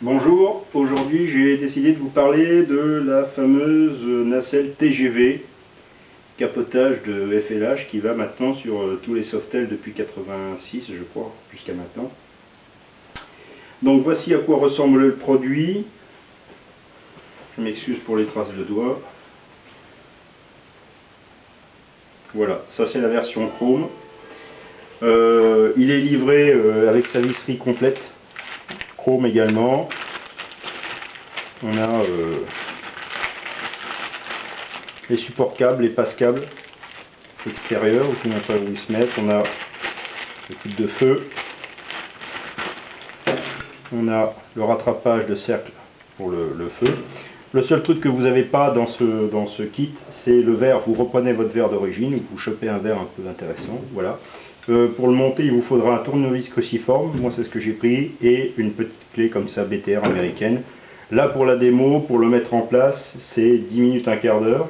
Bonjour, aujourd'hui j'ai décidé de vous parler de la fameuse nacelle TGV capotage de FLH qui va maintenant sur tous les Softail depuis 86 je crois, jusqu'à maintenant. Donc voici à quoi ressemble le produit. Je m'excuse pour les traces de doigts. Voilà, ça c'est la version chrome. Il est livré avec sa visserie complète, chrome également. On a les supports câbles, les passes-câbles extérieurs, où on ne pas où ils se mettent. On a le coude de feu. On a le rattrapage de cercle pour le feu. Le seul truc que vous n'avez pas dans ce kit, c'est le verre. Vous reprenez votre verre d'origine, vous chopez un verre un peu intéressant. Voilà. Pour le monter, il vous faudra un tournevis cruciforme. Moi, c'est ce que j'ai pris. Et une petite clé comme ça, BTR américaine. Là, pour la démo, pour le mettre en place, c'est 10 minutes, un quart d'heure.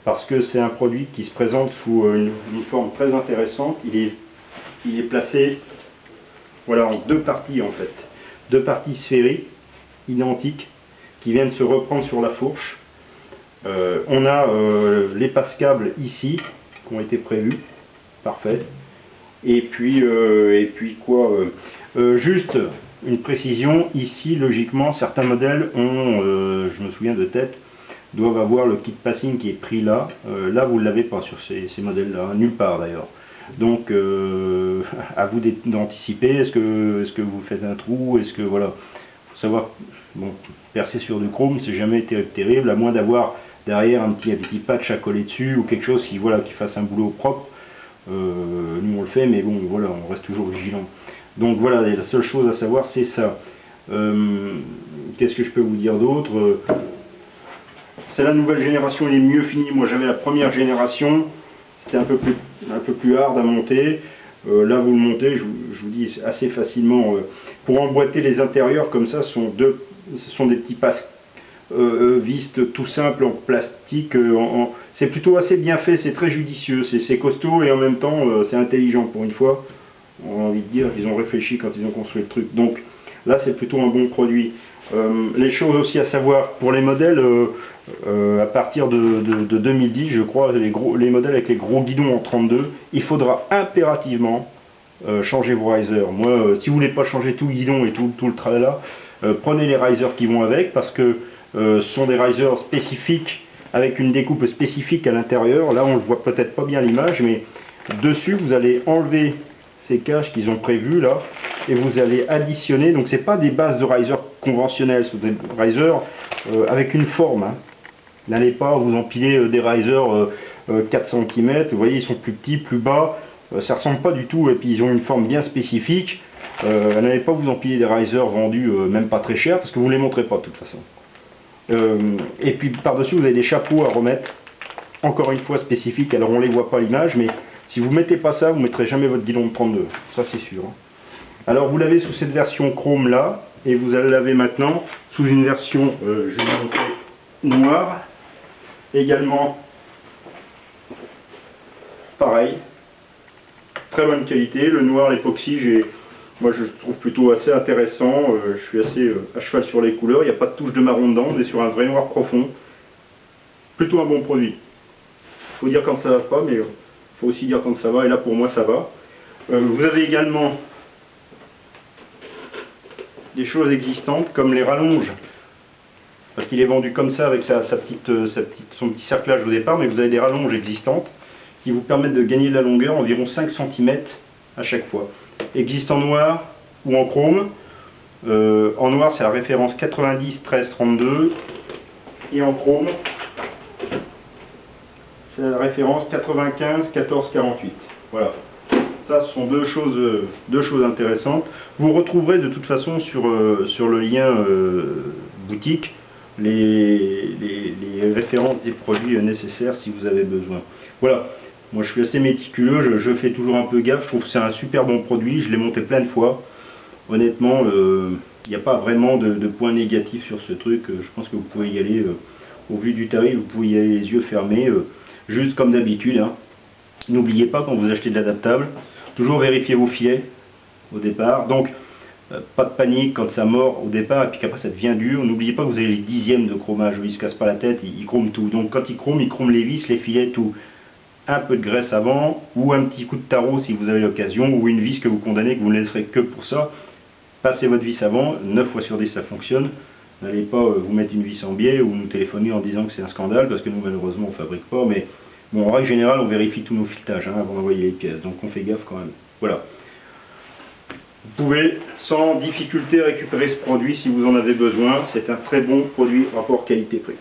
Parce que c'est un produit qui se présente sous une forme très intéressante. Il est placé voilà, en deux parties en fait. Deux parties sphériques, identiques, qui viennent se reprendre sur la fourche. On a les passes-câbles ici, qui ont été prévus, parfait. Et puis quoi juste une précision, ici logiquement certains modèles ont, je me souviens de tête, doivent avoir le kit passing qui est pris là. Là vous ne l'avez pas sur ces modèles là, nulle part d'ailleurs. Donc à vous d'anticiper, est-ce que vous faites un trou, est-ce que voilà, faut savoir, bon, percer sur du chrome c'est jamais terrible, à moins d'avoir derrière un petit patch à coller dessus ou quelque chose qui, voilà, qui fasse un boulot propre. Nous on le fait, mais bon voilà, on reste toujours vigilant. Donc voilà, la seule chose à savoir c'est ça. Qu'est-ce que je peux vous dire d'autre? C'est la nouvelle génération, elle est mieux finie. Moi j'avais la première génération, c'était un peu plus hard à monter. Là vous le montez, je vous dis assez facilement. Pour emboîter les intérieurs comme ça, ce sont des petits passes vis tout simples en plastique. C'est plutôt assez bien fait, c'est très judicieux, c'est costaud et en même temps c'est intelligent pour une fois. On a envie de dire qu'ils ont réfléchi quand ils ont construit le truc. Donc là c'est plutôt un bon produit. Les choses aussi à savoir pour les modèles à partir de 2010 je crois, les modèles avec les gros guidons en 32, il faudra impérativement changer vos risers. Moi si vous voulez pas changer tout le guidon et tout le tralala, prenez les risers qui vont avec, parce que ce sont des risers spécifiques avec une découpe spécifique à l'intérieur. Là on le voit peut-être pas bien à l'image, mais dessus vous allez enlever ces caches qu'ils ont prévues là et vous allez additionner. Donc c'est pas des bases de risers conventionnelles, c'est des risers avec une forme, hein. N'allez pas vous empiler des risers 4 cm, vous voyez ils sont plus petits, plus bas, ça ressemble pas du tout, et puis ils ont une forme bien spécifique. N'allez pas vous empiler des risers vendus même pas très cher, parce que vous ne les montrez pas de toute façon. Et puis par dessus vous avez des chapeaux à remettre, encore une fois spécifiques. Alors on les voit pas à l'image, mais si vous mettez pas ça, vous mettrez jamais votre guidon de 32, ça c'est sûr. Alors vous l'avez sous cette version chrome là, et vous allez l'avez maintenant sous une version, je vais vous montrer, noire. Également pareil, très bonne qualité. Le noir, l'époxy, moi je trouve plutôt assez intéressant. Je suis assez à cheval sur les couleurs, il n'y a pas de touche de marron dedans, on est sur un vrai noir profond. Plutôt un bon produit. Il faut dire quand ça va pas, mais il faut aussi dire quand ça va, et là pour moi ça va. Vous avez également des choses existantes comme les rallonges, parce qu'il est vendu comme ça avec son petit cerclage au départ, mais vous avez des rallonges existantes qui vous permettent de gagner de la longueur, environ 5 cm à chaque fois. Existe en noir ou en chrome. En noir c'est la référence 90 13 32, et en chrome c'est la référence 95 14 48. Voilà. Ça, ce sont deux choses intéressantes. Vous retrouverez de toute façon sur le lien boutique les références des produits nécessaires si vous avez besoin. Voilà, moi je suis assez méticuleux, je fais toujours un peu gaffe, je trouve que c'est un super bon produit, je l'ai monté plein de fois. Honnêtement, il n'y a pas vraiment de points négatifs sur ce truc, je pense que vous pouvez y aller, au vu du tarif, vous pouvez y aller les yeux fermés, juste comme d'habitude, hein. N'oubliez pas quand vous achetez de l'adaptable, toujours vérifier vos filets au départ. Donc Pas de panique quand ça mord au départ et puis qu'après ça devient dur. N'oubliez pas que vous avez les dixièmes de chromage, il ne se casse pas la tête, il chrome tout. Donc quand il chrome les vis, les filets, tout. Un peu de graisse avant, ou un petit coup de tarot si vous avez l'occasion, ou une vis que vous condamnez, que vous ne laisserez que pour ça. Passez votre vis avant, 9 fois sur 10 ça fonctionne. N'allez pas vous mettre une vis en biais ou nous téléphoner en disant que c'est un scandale, parce que nous malheureusement on ne fabrique pas, mais bon, en règle générale on vérifie tous nos filetages avant d'envoyer les pièces, donc on fait gaffe quand même. Voilà. Vous pouvez sans difficulté récupérer ce produit si vous en avez besoin, c'est un très bon produit rapport qualité-prix.